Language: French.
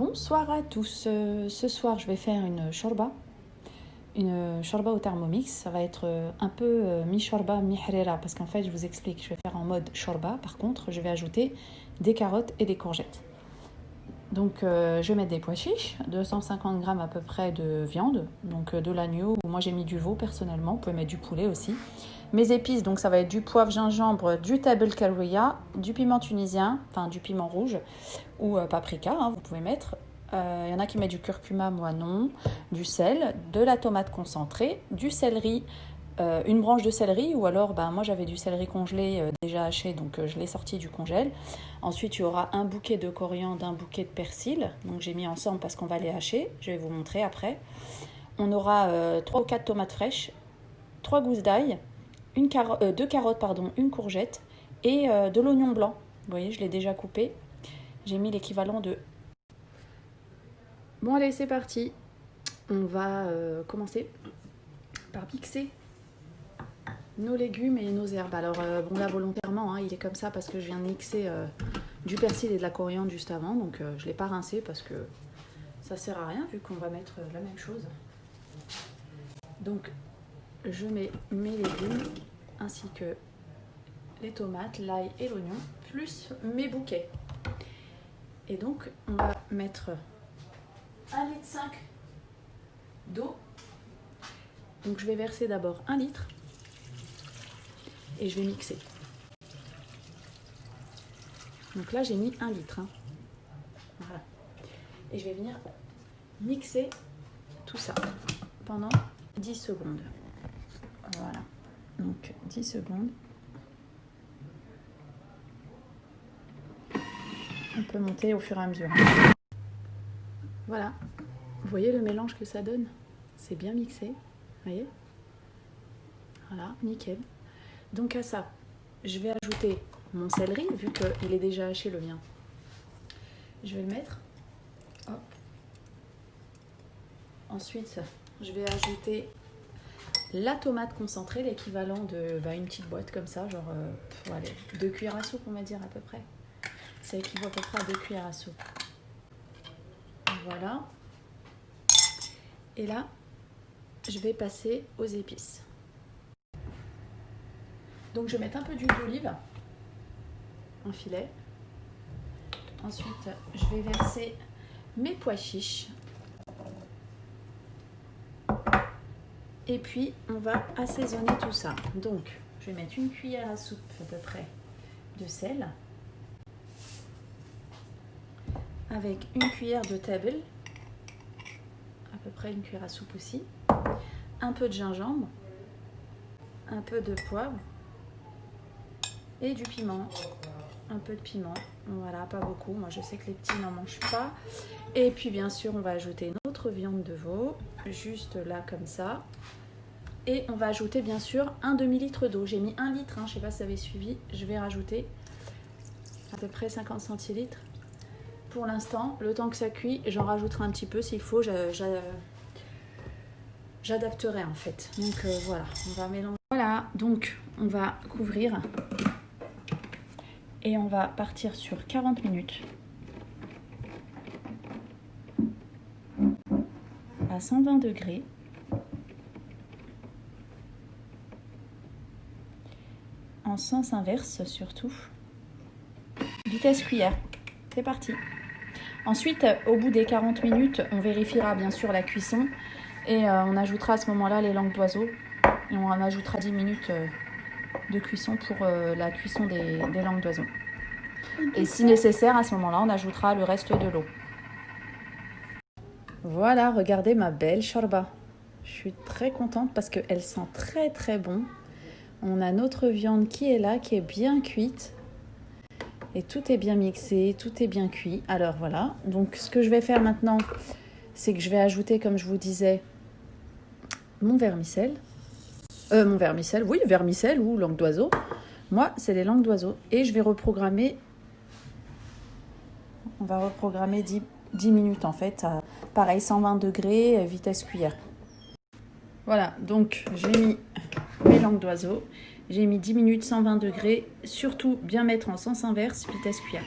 Bonsoir à tous. Ce soir, je vais faire une shorba au Thermomix. Ça va être un peu mi-shorba, mi-harira, parce qu'en fait, je vous explique, je vais faire en mode shorba. Par contre, je vais ajouter des carottes et des courgettes. Donc, je vais mettre des pois chiches, 250 grammes à peu près de viande, donc de l'agneau. Moi, j'ai mis du veau personnellement. Vous pouvez mettre du poulet aussi. Mes épices, donc ça va être du poivre, gingembre, du tabel karouia, du piment tunisien, enfin du piment rouge ou paprika, hein, vous pouvez mettre. Y en a qui mettent du curcuma, moi non. Du sel, de la tomate concentrée, du céleri, une branche de céleri, ou alors moi j'avais du céleri congelé déjà haché, donc je l'ai sorti du congèle. Ensuite il y aura un bouquet de coriandre, un bouquet de persil, donc j'ai mis ensemble parce qu'on va les hacher, je vais vous montrer après. On aura 3 ou 4 tomates fraîches, 3 gousses d'ail, 2 carottes, une courgette et de l'oignon blanc. Vous voyez, je l'ai déjà coupé. J'ai mis l'équivalent de... Bon allez, c'est parti. On va commencer par mixer nos légumes et nos herbes. Alors bon là volontairement, il est comme ça parce que je viens de mixer du persil et de la coriandre juste avant. Donc je ne l'ai pas rincé parce que ça sert à rien vu qu'on va mettre la même chose. Donc je mets mes légumes ainsi que les tomates, l'ail et l'oignon, plus mes bouquets. Et donc on va mettre 1,5 litre d'eau. Donc je vais verser d'abord 1 litre et je vais mixer. Donc là j'ai mis 1 litre. Voilà. Et je vais venir mixer tout ça pendant 10 secondes. Voilà. Donc 10 secondes. On peut monter au fur et à mesure. Voilà. Vous voyez le mélange que ça donne? C'est bien mixé. Vous voyez? Voilà, nickel. Donc à ça, je vais ajouter mon céleri, vu qu'il est déjà haché le mien. Je vais le mettre. Hop. Ensuite, je vais ajouter la tomate concentrée, l'équivalent de une petite boîte comme ça, genre 2 cuillères à soupe, on va dire à peu près. Ça équivaut à peu près à 2 cuillères à soupe. Voilà. Et là, je vais passer aux épices. Donc je vais mettre un peu d'huile d'olive, un filet. Ensuite, je vais verser mes pois chiches. Et puis, on va assaisonner tout ça. Donc, je vais mettre une cuillère à soupe à peu près de sel. Avec une cuillère de tabel, à peu près une cuillère à soupe aussi. Un peu de gingembre. Un peu de poivre. Et du piment. Un peu de piment. Voilà, pas beaucoup. Moi, je sais que les petits n'en mangent pas. Et puis, bien sûr, on va ajouter notre viande de veau. Juste là, comme ça. Et on va ajouter, bien sûr, un demi-litre d'eau. J'ai mis 1 litre, je ne sais pas si vous avez suivi. Je vais rajouter à peu près 50 centilitres. Pour l'instant, le temps que ça cuit, j'en rajouterai un petit peu. S'il faut, j'adapterai en fait. Donc voilà, on va mélanger. Voilà, donc on va couvrir. Et on va partir sur 40 minutes. À 120 degrés. En sens inverse surtout. Vitesse cuillère. C'est parti. Ensuite, au bout des 40 minutes, on vérifiera bien sûr la cuisson. Et on ajoutera à ce moment-là les langues d'oiseau. Et on en ajoutera 10 minutes de cuisson pour la cuisson des langues d'oiseau. Et si nécessaire, à ce moment-là, on ajoutera le reste de l'eau. Voilà, regardez ma belle shorba. Je suis très contente parce qu'elle sent très très bon. On a notre viande qui est là, qui est bien cuite. Et tout est bien mixé, tout est bien cuit. Alors voilà, donc ce que je vais faire maintenant, c'est que je vais ajouter, comme je vous disais, mon vermicelle. Vermicelle ou langue d'oiseau. Moi, c'est les langues d'oiseau. Et je vais reprogrammer, on va reprogrammer 10 minutes en fait. Pareil, 120 degrés, vitesse cuillère. Voilà, donc j'ai mis mes langues d'oiseau. J'ai mis 10 minutes, 120 degrés. Surtout, bien mettre en sens inverse, vitesse cuillère.